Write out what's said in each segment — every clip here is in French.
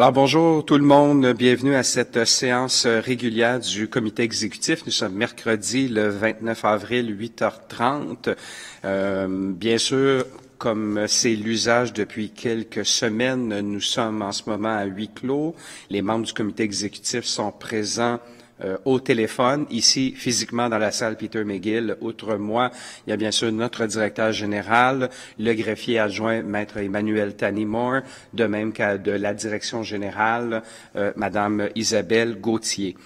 Alors bonjour tout le monde, bienvenue à cette séance régulière du comité exécutif. Nous sommes mercredi le 29 avril, 8h30. Bien sûr, comme c'est l'usage depuis quelques semaines, nous sommes en ce moment à huis clos. Les membres du comité exécutif sont présents au téléphone, ici physiquement dans la salle Peter McGill. Outre moi, il y a bien sûr notre directeur général, le greffier adjoint, Maître Emmanuel Tanimore, de même qu'à de la direction générale, Madame Isabelle Gauthier.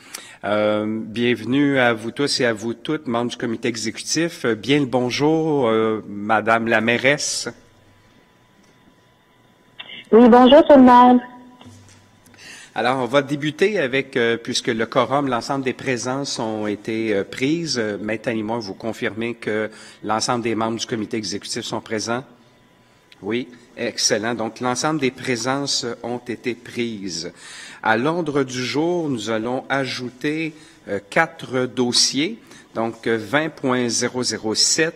Bienvenue à vous tous et à vous toutes, membres du comité exécutif. Bien le bonjour, Madame la mairesse. Oui, bonjour tout le monde. Alors, on va débuter avec, puisque le quorum, l'ensemble des présences ont été prises. Maître Tanimore, vous confirmez que l'ensemble des membres du comité exécutif sont présents? Oui, excellent. Donc, l'ensemble des présences ont été prises. À l'ordre du jour, nous allons ajouter 4 dossiers, donc 20.007,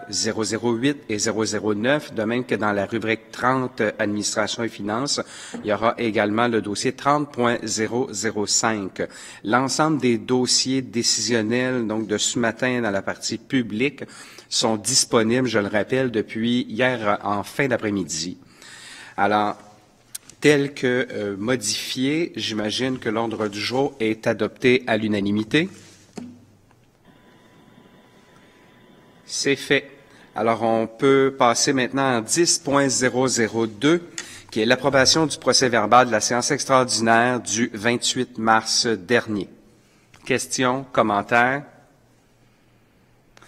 008 et 009, de même que dans la rubrique 30, Administration et Finances, il y aura également le dossier 30.005. L'ensemble des dossiers décisionnels, donc de ce matin dans la partie publique, sont disponibles, je le rappelle, depuis hier en fin d'après-midi. Alors, tel que modifié, j'imagine que l'ordre du jour est adopté à l'unanimité. C'est fait. Alors, on peut passer maintenant à 10.002, qui est l'approbation du procès-verbal de la séance extraordinaire du 28 mars dernier. Questions, commentaires?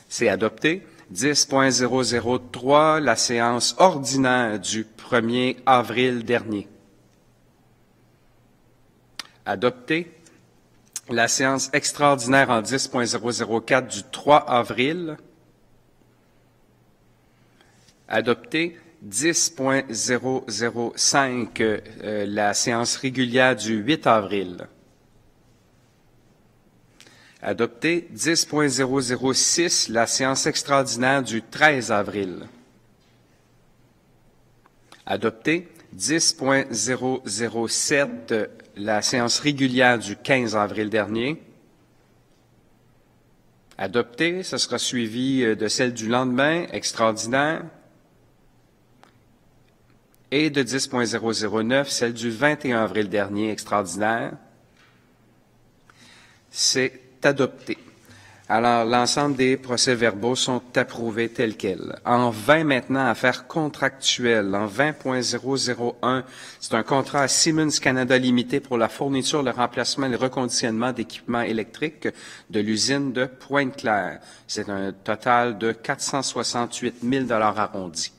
C'est adopté. 10.003, la séance ordinaire du 1er avril dernier. Adopté. La séance extraordinaire en 10.004 du 3 avril. Adopté. 10.005, la séance régulière du 8 avril. Adopté. 10.006, la séance extraordinaire du 13 avril. Adopté. 10.007, la séance régulière du 15 avril dernier. Adopté. Ce sera suivi de celle du lendemain, extraordinaire. Et de 10.009, celle du 21 avril dernier, extraordinaire. C'est adopté. Alors, l'ensemble des procès-verbaux sont approuvés tels quels. En 20 maintenant, affaires contractuelles. En 20.001, c'est un contrat à Siemens Canada Limité pour la fourniture, le remplacement et le reconditionnement d'équipements électriques de l'usine de Pointe-Claire. C'est un total de 468 000 arrondis.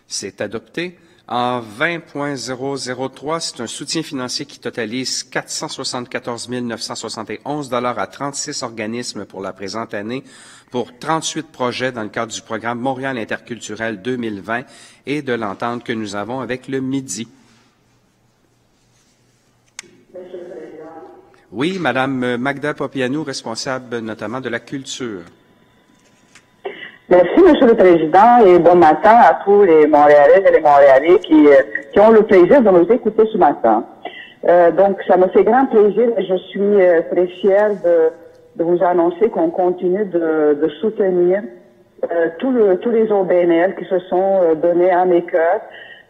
C'est adopté. En 20.003, c'est un soutien financier qui totalise 474 971 à 36 organismes pour la présente année pour 38 projets dans le cadre du programme Montréal interculturel 2020 et de l'entente que nous avons avec le Midi. Oui, Madame Magda Popianou, responsable notamment de la culture. Merci, Monsieur le Président, et bon matin à tous les Montréalais et les Montréalais qui ont le plaisir de nous écouter ce matin. Donc, ça me fait grand plaisir et je suis très fière de vous annoncer qu'on continue de soutenir tous les OBNL qui se sont donnés à mes cœurs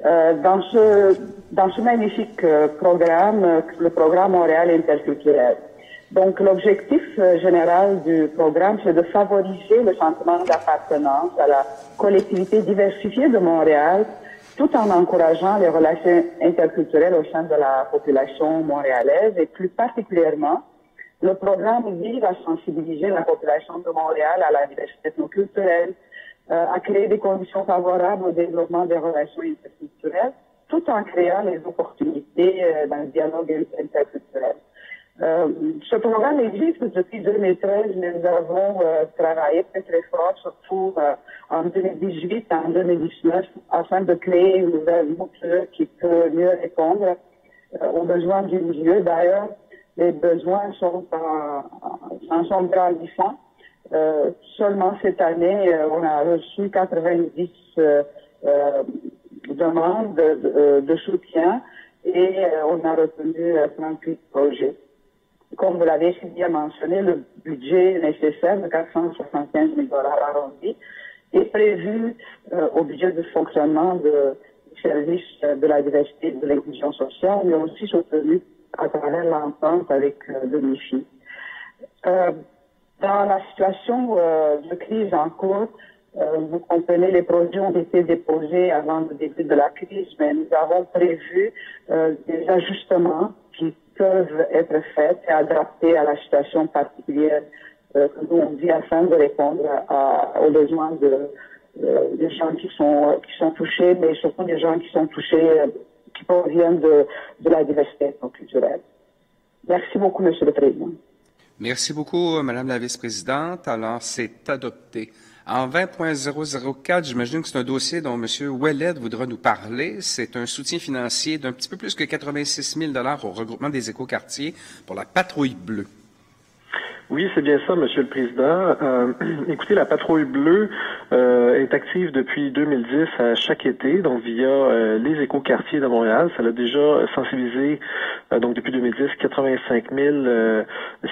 dans ce magnifique programme, le programme Montréal interculturel. Donc, l'objectif général du programme, c'est de favoriser le sentiment d'appartenance à la collectivité diversifiée de Montréal, tout en encourageant les relations interculturelles au sein de la population montréalaise. Et plus particulièrement, le programme vise à sensibiliser la population de Montréal à la diversité ethnoculturelle, à créer des conditions favorables au développement des relations interculturelles, tout en créant les opportunités dans le dialogue interculturel. Ce programme existe depuis 2013, mais nous avons travaillé très fort, surtout en 2018 et en 2019, afin de créer une nouvelle mouture qui peut mieux répondre aux besoins du milieu. D'ailleurs, les besoins sont grandissants. Seulement cette année, on a reçu 90 demandes de soutien et on a retenu 38 projets. Comme vous l'avez si bien mentionné, le budget nécessaire de 475 000 $ arrondis est prévu au budget de fonctionnement du service de la diversité et de l'inclusion sociale, mais aussi soutenu à travers l'entente avec le MIFI. Dans la situation de crise en cours, vous comprenez, les projets ont été déposés avant le début de la crise, mais nous avons prévu des ajustements qui peuvent être faits et adaptés à la situation particulière que nous on vit afin de répondre aux besoins des gens qui sont touchés, mais surtout des gens qui sont touchés, qui proviennent de la diversité culturelle. Merci beaucoup, Monsieur le Président. Merci beaucoup, Madame la vice-présidente. Alors, c'est adopté. En 20.004, j'imagine que c'est un dossier dont M. Ouellet voudra nous parler. C'est un soutien financier d'un petit peu plus que 86 000 $ au regroupement des écoquartiers pour la patrouille bleue. Oui, c'est bien ça, Monsieur le Président. Écoutez, la patrouille bleue est active depuis 2010 à chaque été, donc via les écoquartiers de Montréal. Ça l'a déjà sensibilisé, donc depuis 2010, 85 000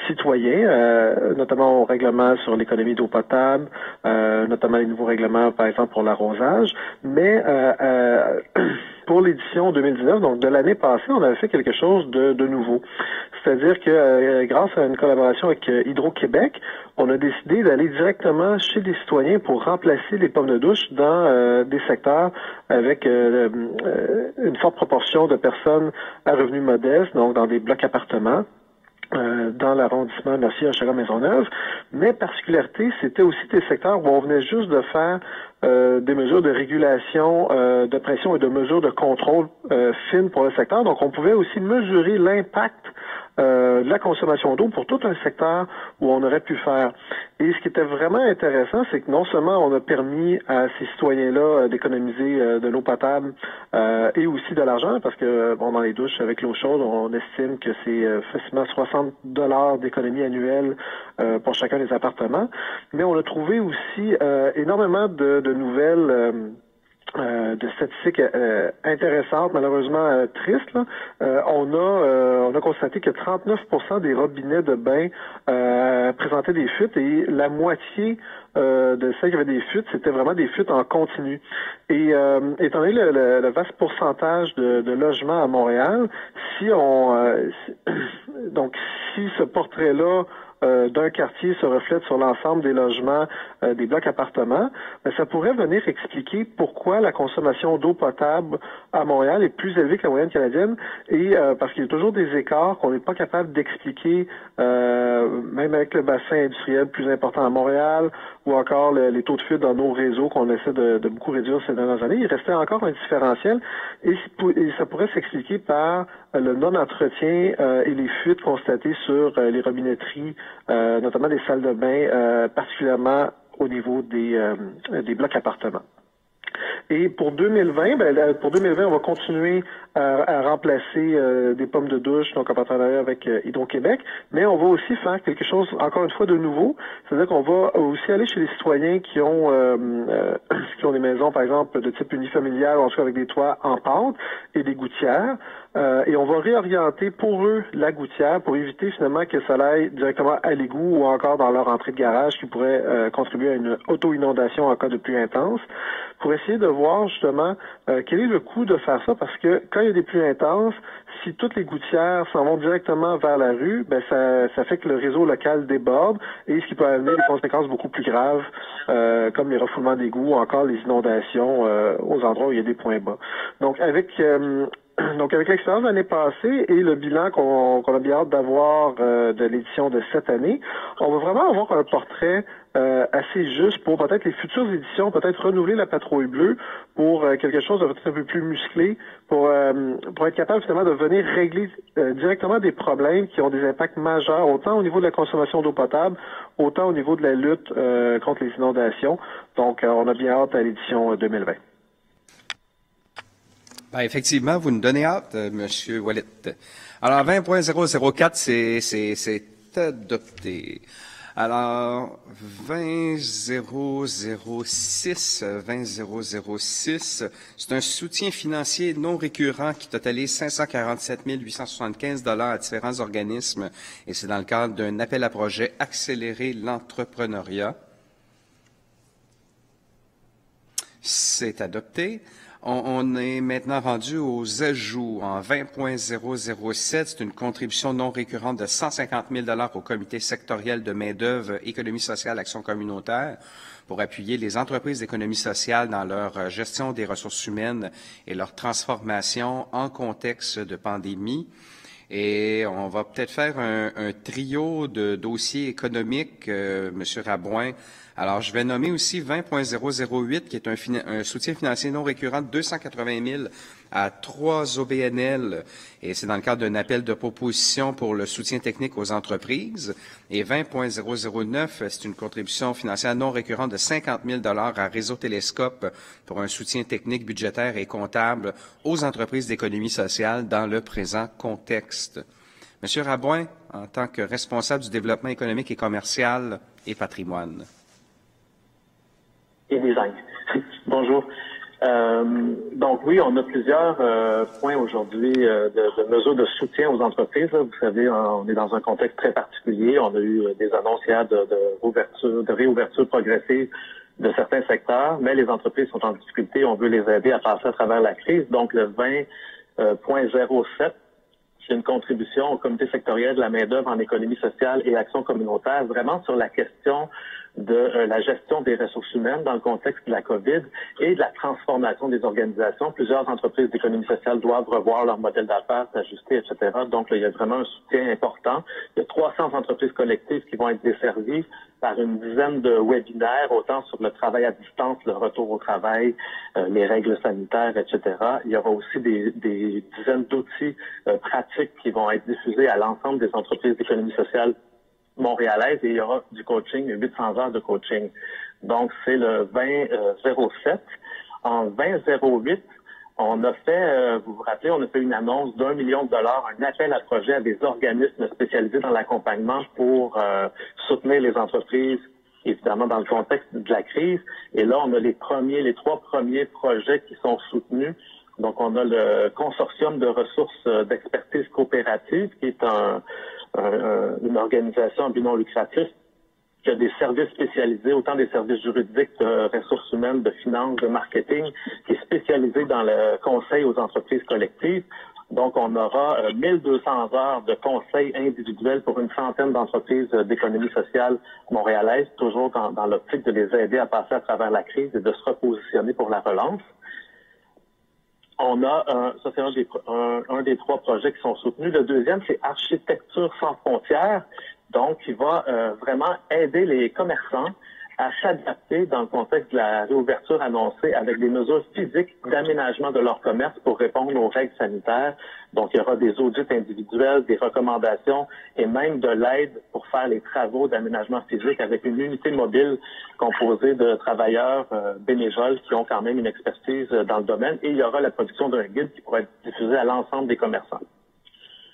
citoyens, notamment au règlement sur l'économie d'eau potable, notamment les nouveaux règlements, par exemple, pour l'arrosage. Mais pour l'édition 2019, donc de l'année passée, on avait fait quelque chose de nouveau. C'est-à-dire que grâce à une collaboration avec Hydro-Québec, on a décidé d'aller directement chez les citoyens pour remplacer les pommes de douche dans des secteurs avec une forte proportion de personnes à revenus modestes, donc dans des blocs appartements. Dans l'arrondissement Mercier-Hochelaga-Maisonneuve, mais particularité, c'était aussi des secteurs où on venait juste de faire des mesures de régulation, de pression et de mesures de contrôle fines pour le secteur. Donc, on pouvait aussi mesurer l'impact de la consommation d'eau pour tout un secteur où on aurait pu faire. Et ce qui était vraiment intéressant, c'est que non seulement on a permis à ces citoyens-là d'économiser de l'eau potable et aussi de l'argent, parce que bon, dans les douches avec l'eau chaude, on estime que c'est facilement 60 $ d'économie annuelle pour chacun des appartements. Mais on a trouvé aussi énormément de nouvelles de statistiques intéressantes, malheureusement tristes. Là. On a constaté que 39% des robinets de bain présentaient des fuites et la moitié de celles qui avaient des fuites, c'était vraiment des fuites en continu. Et étant donné le vaste pourcentage de logements à Montréal, si ce portrait-là d'un quartier se reflète sur l'ensemble des logements des blocs appartements, ça pourrait venir expliquer pourquoi la consommation d'eau potable à Montréal est plus élevée que la moyenne canadienne et parce qu'il y a toujours des écarts qu'on n'est pas capable d'expliquer même avec le bassin industriel plus important à Montréal ou encore les taux de fuite dans nos réseaux qu'on essaie de beaucoup réduire ces dernières années. Il restait encore un différentiel et ça pourrait s'expliquer par le non-entretien et les fuites constatées sur les robinetteries, notamment des salles de bain, particulièrement au niveau des blocs appartements. Et pour 2020, on va continuer à remplacer des pommes de douche, donc en partenariat avec Hydro-Québec, mais on va aussi faire quelque chose, encore une fois, de nouveau. C'est-à-dire qu'on va aussi aller chez les citoyens qui ont des maisons, par exemple, de type unifamilial, en tout cas avec des toits en pente et des gouttières. Et on va réorienter pour eux la gouttière pour éviter finalement que ça aille directement à l'égout ou encore dans leur entrée de garage qui pourrait contribuer à une auto-inondation en cas de pluie intense, pour essayer de voir justement quel est le coût de faire ça, parce que quand il y a des pluies intenses, si toutes les gouttières s'en vont directement vers la rue, ben ça fait que le réseau local déborde et ce qui peut amener des conséquences beaucoup plus graves, comme les refoulements d'égouts ou encore les inondations aux endroits où il y a des points bas. Donc avec l'expérience de l'année passée et le bilan qu'on a bien hâte d'avoir de l'édition de cette année, on va vraiment avoir un portrait assez juste pour peut-être les futures éditions, peut-être renouveler la patrouille bleue pour quelque chose de peut-être un peu plus musclé, pour être capable finalement de venir régler directement des problèmes qui ont des impacts majeurs, autant au niveau de la consommation d'eau potable, autant au niveau de la lutte contre les inondations. Donc, on a bien hâte à l'édition 2020. Ben, effectivement, vous nous donnez hâte, Monsieur Ouellet. Alors, 20.004, c'est adopté. Alors, 20006, c'est un soutien financier non récurrent qui totalise 547 875 $ à différents organismes et c'est dans le cadre d'un appel à projet Accélérer l'entrepreneuriat. C'est adopté. On est maintenant rendu aux ajouts en 20.007. C'est une contribution non récurrente de 150 000 $ au comité sectoriel de main-d'œuvre, économie sociale, action communautaire pour appuyer les entreprises d'économie sociale dans leur gestion des ressources humaines et leur transformation en contexte de pandémie. Et on va peut-être faire un trio de dossiers économiques, Monsieur Rabouin. Alors, je vais nommer aussi 20.008, qui est un soutien financier non récurrent de 280 000 à 3 OBNL. Et c'est dans le cadre d'un appel de proposition pour le soutien technique aux entreprises. Et 20.009, c'est une contribution financière non récurrente de 50 000 $ à Réseau Télescope pour un soutien technique, budgétaire et comptable aux entreprises d'économie sociale dans le présent contexte. Monsieur Rabouin, en tant que responsable du développement économique et commercial et patrimoine. Et design. Bonjour. Donc oui, on a plusieurs points aujourd'hui de mesures de soutien aux entreprises. Vous savez, on est dans un contexte très particulier. On a eu des annonces hier de réouverture progressive de certains secteurs, mais les entreprises sont en difficulté. On veut les aider à passer à travers la crise. Donc le 20.07, c'est une contribution au comité sectoriel de la main-d'œuvre en économie sociale et action communautaire, vraiment sur la question de la gestion des ressources humaines dans le contexte de la COVID et de la transformation des organisations. Plusieurs entreprises d'économie sociale doivent revoir leur modèle d'affaires, s'ajuster, etc. Donc, là, il y a vraiment un soutien important. Il y a 300 entreprises collectives qui vont être desservies par une dizaine de webinaires, autant sur le travail à distance, le retour au travail, les règles sanitaires, etc. Il y aura aussi des dizaines d'outils pratiques qui vont être diffusés à l'ensemble des entreprises d'économie sociale montréalaise et il y aura du coaching, 800 heures de coaching. Donc, c'est le 20.07. En 20.08, on a fait, vous vous rappelez, on a fait une annonce d'1 million de dollars, un appel à projet à des organismes spécialisés dans l'accompagnement pour soutenir les entreprises, évidemment dans le contexte de la crise. Et là, on a les 3 premiers projets qui sont soutenus. Donc, on a le consortium de ressources d'expertise coopérative, qui est une organisation à but non lucratif qui a des services spécialisés, autant des services juridiques, de ressources humaines, de finances, de marketing, qui est spécialisé dans le conseil aux entreprises collectives. Donc, on aura 1200 heures de conseils individuels pour une centaine d'entreprises d'économie sociale montréalaise, toujours dans l'optique de les aider à passer à travers la crise et de se repositionner pour la relance. On a, ça c'est un des 3 projets qui sont soutenus. Le deuxième, c'est Architecture sans frontières, donc qui va vraiment aider les commerçants à s'adapter dans le contexte de la réouverture annoncée avec des mesures physiques d'aménagement de leur commerce pour répondre aux règles sanitaires. Donc, il y aura des audits individuels, des recommandations et même de l'aide pour faire les travaux d'aménagement physique avec une unité mobile composée de travailleurs bénévoles qui ont quand même une expertise dans le domaine. Et il y aura la production d'un guide qui pourra être diffusé à l'ensemble des commerçants.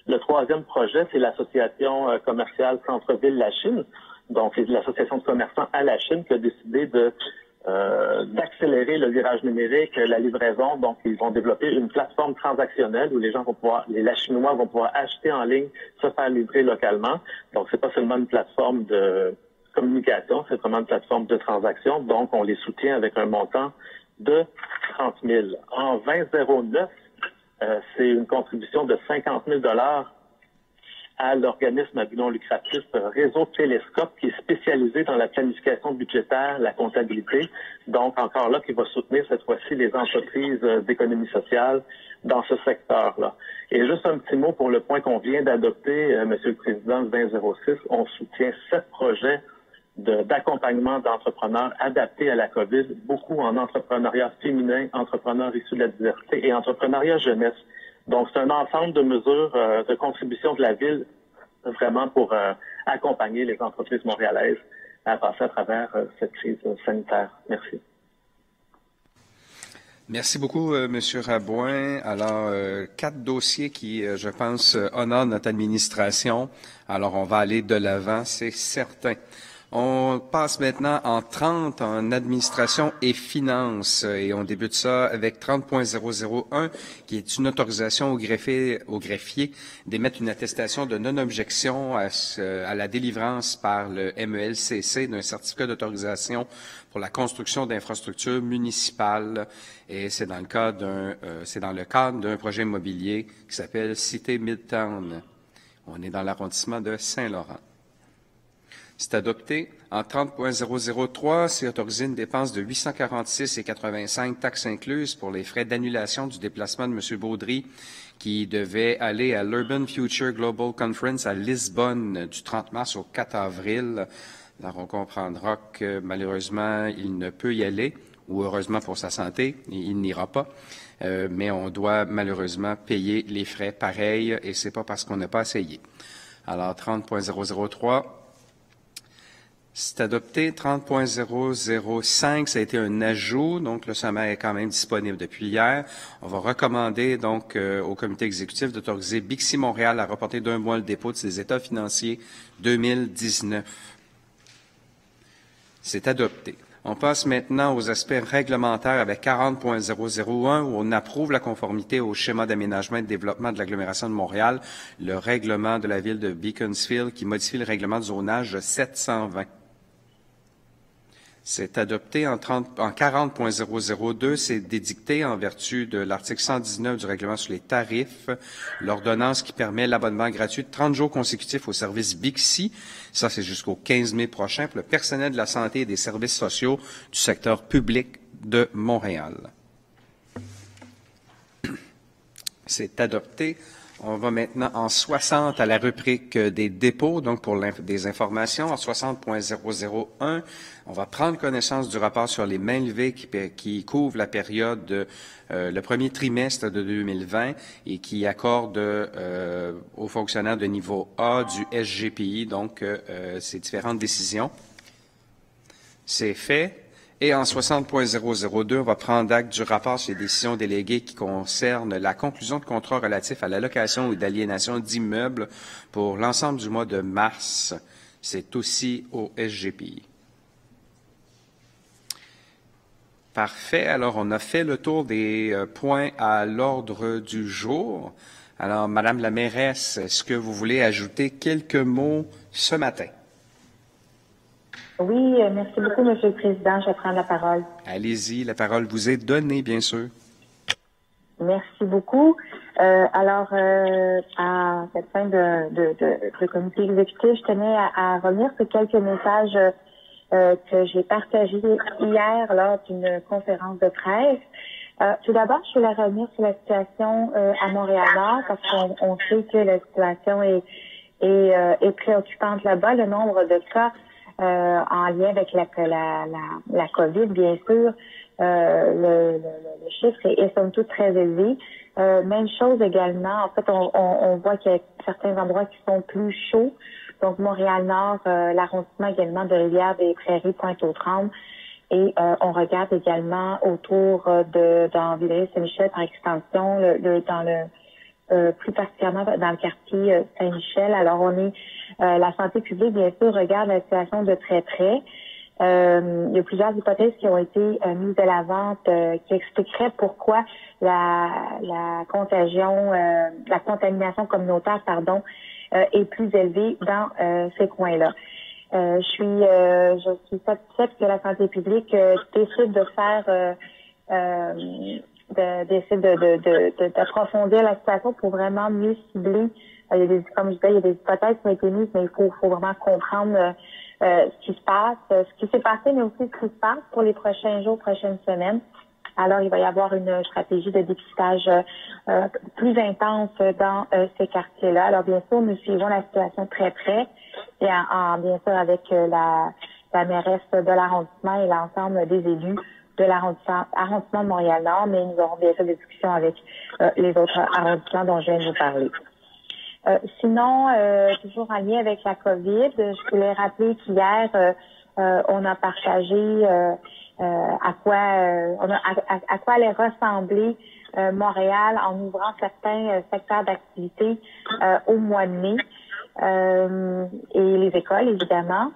Le 3e projet, c'est l'association commerciale Centre-Ville La Chine. Donc, c'est l'association de commerçants à la Chine qui a décidé d'accélérer le virage numérique, la livraison. Donc, ils vont développer une plateforme transactionnelle où les Chinois vont pouvoir acheter en ligne, se faire livrer localement. Donc, c'est pas seulement une plateforme de communication, c'est vraiment une plateforme de transaction. Donc, on les soutient avec un montant de 30 000. En 2009, c'est une contribution de 50 000 $ à l'organisme à but non lucratif Réseau Télescope, qui est spécialisé dans la planification budgétaire, la comptabilité. Donc, encore là, qui va soutenir cette fois-ci les entreprises d'économie sociale dans ce secteur-là. Et juste un petit mot pour le point qu'on vient d'adopter, Monsieur le Président, le 2006, on soutient 7 projets d'accompagnement d'entrepreneurs adaptés à la COVID, beaucoup en entrepreneuriat féminin, entrepreneurs issus de la diversité et entrepreneuriat jeunesse. Donc, c'est un ensemble de mesures de contribution de la Ville vraiment pour accompagner les entreprises montréalaises à passer à travers cette crise sanitaire. Merci. Merci beaucoup, Monsieur Rabouin. Alors, 4 dossiers qui, je pense, honorent notre administration. Alors, on va aller de l'avant, c'est certain. On passe maintenant en 30 en administration et finances et on débute ça avec 30.001 qui est une autorisation au greffier d'émettre une attestation de non-objection à la délivrance par le MELCC d'un certificat d'autorisation pour la construction d'infrastructures municipales et c'est dans le cadre d'un projet immobilier qui s'appelle Cité Midtown. On est dans l'arrondissement de Saint-Laurent. C'est adopté. En 30.003, c'est autorisé une dépense de 846,85 taxes incluses pour les frais d'annulation du déplacement de M. Baudry qui devait aller à l'Urban Future Global Conference à Lisbonne du 30 mars au 4 avril. Alors, on comprendra que malheureusement, il ne peut y aller, ou heureusement pour sa santé, il n'ira pas. Mais on doit malheureusement payer les frais pareils et c'est pas parce qu'on n'a pas essayé. Alors, 30.003. C'est adopté. 30.005, ça a été un ajout, donc le sommaire est quand même disponible depuis hier. On va recommander donc au comité exécutif d'autoriser Bixi Montréal à reporter d'un mois le dépôt de ses états financiers 2019. C'est adopté. On passe maintenant aux aspects réglementaires avec 40.001 où on approuve la conformité au schéma d'aménagement et de développement de l'agglomération de Montréal, le règlement de la ville de Beaconsfield qui modifie le règlement de zonage 720. C'est adopté en 40.002, c'est dédicté en vertu de l'article 119 du règlement sur les tarifs, l'ordonnance qui permet l'abonnement gratuit de 30 jours consécutifs au service Bixi. Ça, c'est jusqu'au 15 mai prochain pour le personnel de la santé et des services sociaux du secteur public de Montréal. C'est adopté. On va maintenant en 60 à la rubrique des dépôts, donc pour des informations. En 60.001, on va prendre connaissance du rapport sur les mains levées qui couvre la période le premier trimestre de 2020 et qui accorde aux fonctionnaires de niveau A du SGPI, donc ces différentes décisions. C'est fait. Et en 60.002, on va prendre acte du rapport sur les décisions déléguées qui concernent la conclusion de contrats relatifs à l'allocation ou d'aliénation d'immeubles pour l'ensemble du mois de mars. C'est aussi au SGPI. Parfait. Alors, on a fait le tour des points à l'ordre du jour. Alors, Madame la mairesse, est-ce que vous voulez ajouter quelques mots ce matin? Oui, merci beaucoup, Monsieur le Président. Je prends la parole. Allez-y, la parole vous est donnée, bien sûr. Merci beaucoup. Alors, à cette fin de comité exécutif, je tenais à revenir sur quelques messages que j'ai partagés hier lors d'une conférence de presse. Tout d'abord, je voulais revenir sur la situation à Montréal-Nord parce qu'on sait que la situation est préoccupante là-bas. Le nombre de cas en lien avec la COVID, bien sûr, le chiffre est somme toute très élevé. Même chose également, en fait, on voit qu'il y a certains endroits qui sont plus chauds. Donc, Montréal-Nord, l'arrondissement également de Rivière-des-Prairies, Pointe-aux-Trembles. Et on regarde également autour dans Villers-Saint-Michel, par extension, plus particulièrement dans le quartier Saint-Michel. Alors, la santé publique, bien sûr, regarde la situation de très près. Il y a plusieurs hypothèses qui ont été mises de l'avant qui expliqueraient pourquoi la contamination communautaire, est plus élevée dans ces coins-là. Je suis satisfaite que la santé publique décide de faire d'approfondir la situation pour vraiment mieux cibler. Comme je disais, il y a des hypothèses qui ont été mises, mais il faut vraiment comprendre ce qui se passe, ce qui s'est passé, mais aussi ce qui se passe pour les prochains jours, prochaines semaines. Alors, il va y avoir une stratégie de dépistage plus intense dans ces quartiers-là. Alors, bien sûr, nous suivons la situation très près, et bien sûr avec la mairesse de l'arrondissement et l'ensemble des élus de l'arrondissement de Montréal-Nord, mais nous aurons bien sûr des discussions avec les autres arrondissements dont je viens de vous parler. Sinon, toujours en lien avec la COVID, je voulais rappeler qu'hier, on a partagé à quoi allait ressembler Montréal en ouvrant certains secteurs d'activité au mois de mai et les écoles, évidemment.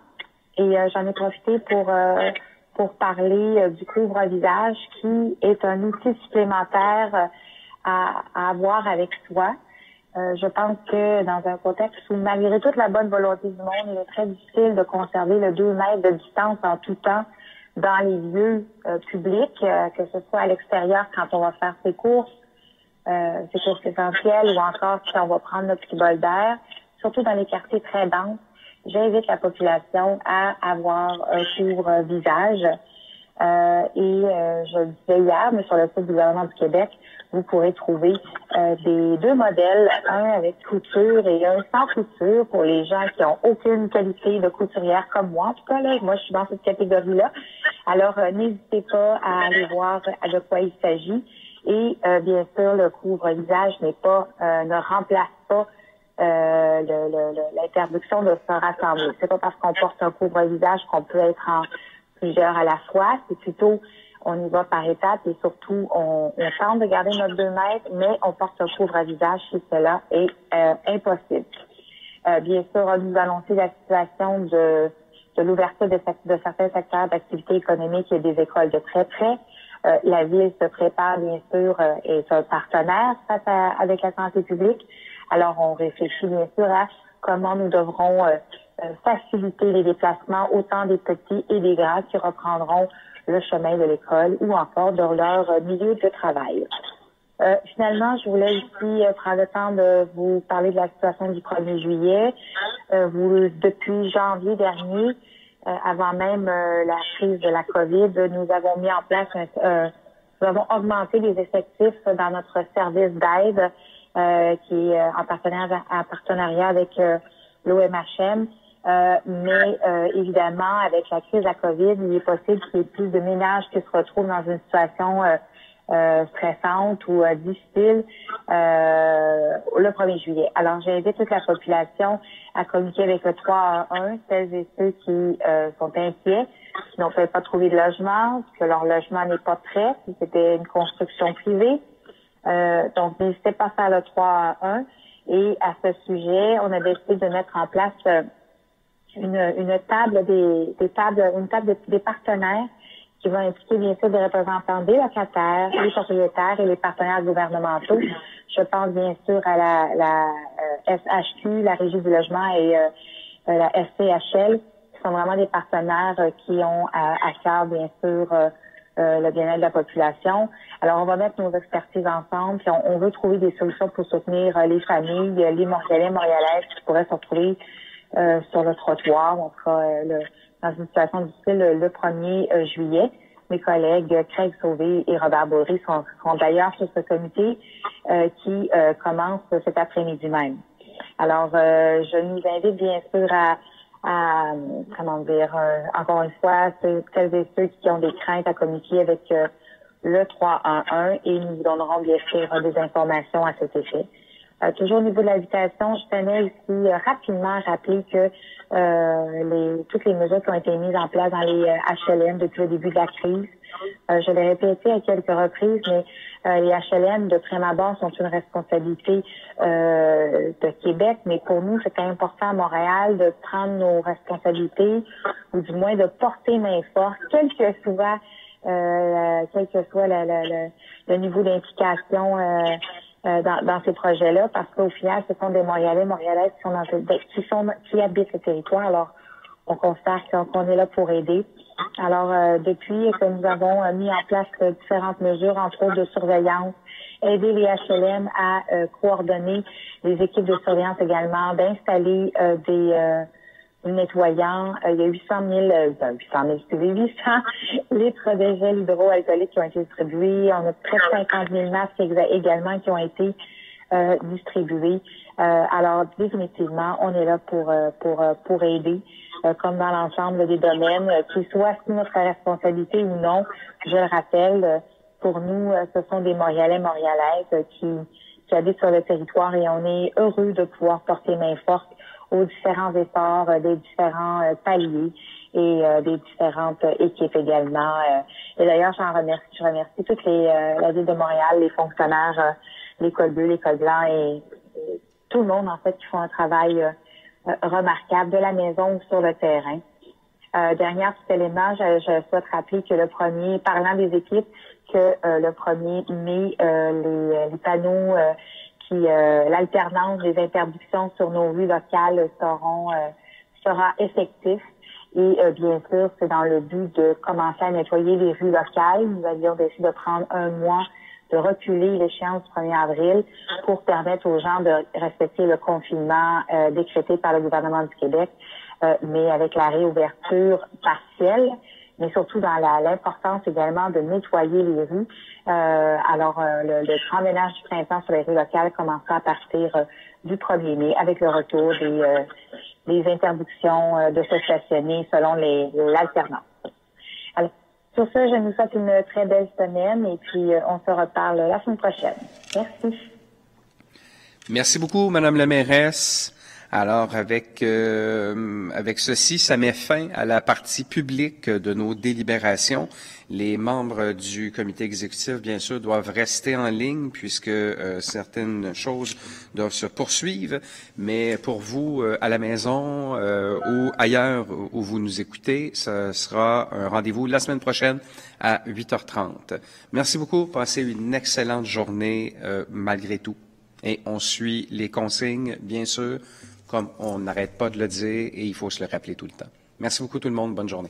Et j'en ai profité pour parler du couvre-visage qui est un outil supplémentaire à avoir avec soi. Je pense que dans un contexte où, malgré toute la bonne volonté du monde, il est très difficile de conserver le 2 mètres de distance en tout temps dans les lieux publics, que ce soit à l'extérieur quand on va faire ses courses essentielles, ou encore si on va prendre notre petit bol d'air, surtout dans les quartiers très denses. J'invite la population à avoir un couvre-visage. Je le disais hier, mais sur le site du gouvernement du Québec, vous pourrez trouver des 2 modèles, un avec couture et un sans couture pour les gens qui ont aucune qualité de couturière comme moi. En tout cas, là, moi, je suis dans cette catégorie-là. Alors, n'hésitez pas à aller voir de quoi il s'agit. Et bien sûr, le couvre-visage ne remplace pas l'interdiction de se rassembler. C'est pas parce qu'on porte un couvre-visage qu'on peut être en plusieurs à la fois. C'est plutôt, on y va par étapes et surtout, on tente de garder notre 2 mètres, mais on porte un couvre-visage si cela est impossible. Bien sûr, nous allons aussi la situation de l'ouverture de certains secteurs d'activité économique et des écoles de très près. La Ville se prépare, bien sûr, et est un partenaire avec la santé publique. Alors, on réfléchit, bien sûr, à comment nous devrons faciliter les déplacements, autant des petits et des grands qui reprendront le chemin de l'école ou encore de leur milieu de travail. Finalement, je voulais ici prendre le temps de vous parler de la situation du 1er juillet. Depuis janvier dernier, avant même la crise de la COVID, nous avons mis en place nous avons augmenté les effectifs dans notre service d'aide qui est en partenariat avec l'OMHM. Mais évidemment, avec la crise de la COVID, il est possible qu'il y ait plus de ménages qui se retrouvent dans une situation stressante ou difficile le 1er juillet. Alors, j'invite toute la population à communiquer avec le 311, celles et ceux qui sont inquiets, qui n'ont peut-être pas trouvé de logement, que leur logement n'est pas prêt, si c'était une construction privée. Donc, n'hésitez pas à faire le 311. Et à ce sujet, on a décidé de mettre en place une table des partenaires qui va impliquer bien sûr des représentants des locataires, les propriétaires et les partenaires gouvernementaux. Je pense bien sûr à la SHQ, la Régie du logement et la SCHL, qui sont vraiment des partenaires qui ont à cœur bien sûr le bien-être de la population. Alors, on va mettre nos expertises ensemble, puis on veut trouver des solutions pour soutenir les familles, les Montréalais, Montréalaises qui pourraient se retrouver sur le trottoir, en tout cas dans une situation difficile le 1er juillet. Mes collègues Craig Sauvé et Robert Baudry seront d'ailleurs sur ce comité qui commence cet après-midi même. Alors, je nous invite bien sûr à encore une fois, celles et ceux qui ont des craintes à communiquer avec le 311 et nous vous donnerons bien sûr des informations à cet effet. Toujours au niveau de l'habitation, je tenais ici rapidement à rappeler que toutes les mesures qui ont été mises en place dans les HLM depuis le début de la crise, je l'ai répété à quelques reprises, mais les HLM de prime abord sont une responsabilité de Québec, mais pour nous, c'était important à Montréal de prendre nos responsabilités, ou du moins de porter main forte, quel que soit le niveau d'implication dans ces projets-là, parce qu'au final, ce sont des Montréalais, Montréalaises qui habitent le territoire. Alors, on constate qu'on est là pour aider. Alors, depuis que nous avons mis en place différentes mesures, entre autres de surveillance, aider les HLM à coordonner les équipes de surveillance également, d'installer des nettoyants. Il y a 800 litres de gel hydroalcoolique qui ont été distribués. On a près de 50 000 masques également qui ont été distribués. Alors, définitivement, on est là pour aider, comme dans l'ensemble des domaines, qu'ils soient sous notre responsabilité ou non. Je le rappelle, pour nous, ce sont des Montréalais, Montréalaises qui habitent sur le territoire et on est heureux de pouvoir porter main forte aux différents efforts des différents paliers et des différentes équipes également. Et d'ailleurs, je remercie toute la Ville de Montréal, les fonctionnaires, l'École bleue, l'École blanc et tout le monde, en fait, qui font un travail remarquable de la maison ou sur le terrain. Dernier petit élément, je souhaite rappeler que parlant des équipes, que le 1er mai, les panneaux l'alternance des interdictions sur nos rues locales sera effectif. Et bien sûr, c'est dans le but de commencer à nettoyer les rues locales. Nous avions décidé de prendre un mois, de reculer l'échéance du 1er avril pour permettre aux gens de respecter le confinement décrété par le gouvernement du Québec, mais avec la réouverture partielle, mais surtout dans l'importance également de nettoyer les rues. Le grand ménage du printemps sur les rues locales commencera à partir du 1er mai avec le retour des interdictions de se stationner selon l'alternance. Alors, sur ce, je nous souhaite une très belle semaine et puis on se reparle la semaine prochaine. Merci. Merci beaucoup, Madame la mairesse. Alors, avec ceci, ça met fin à la partie publique de nos délibérations. Les membres du comité exécutif, bien sûr, doivent rester en ligne puisque certaines choses doivent se poursuivre. Mais pour vous, à la maison ou ailleurs où vous nous écoutez, ce sera un rendez-vous la semaine prochaine à 8h30. Merci beaucoup. Passez une excellente journée malgré tout. Et on suit les consignes, bien sûr, comme on n'arrête pas de le dire et il faut se le rappeler tout le temps. Merci beaucoup tout le monde. Bonne journée.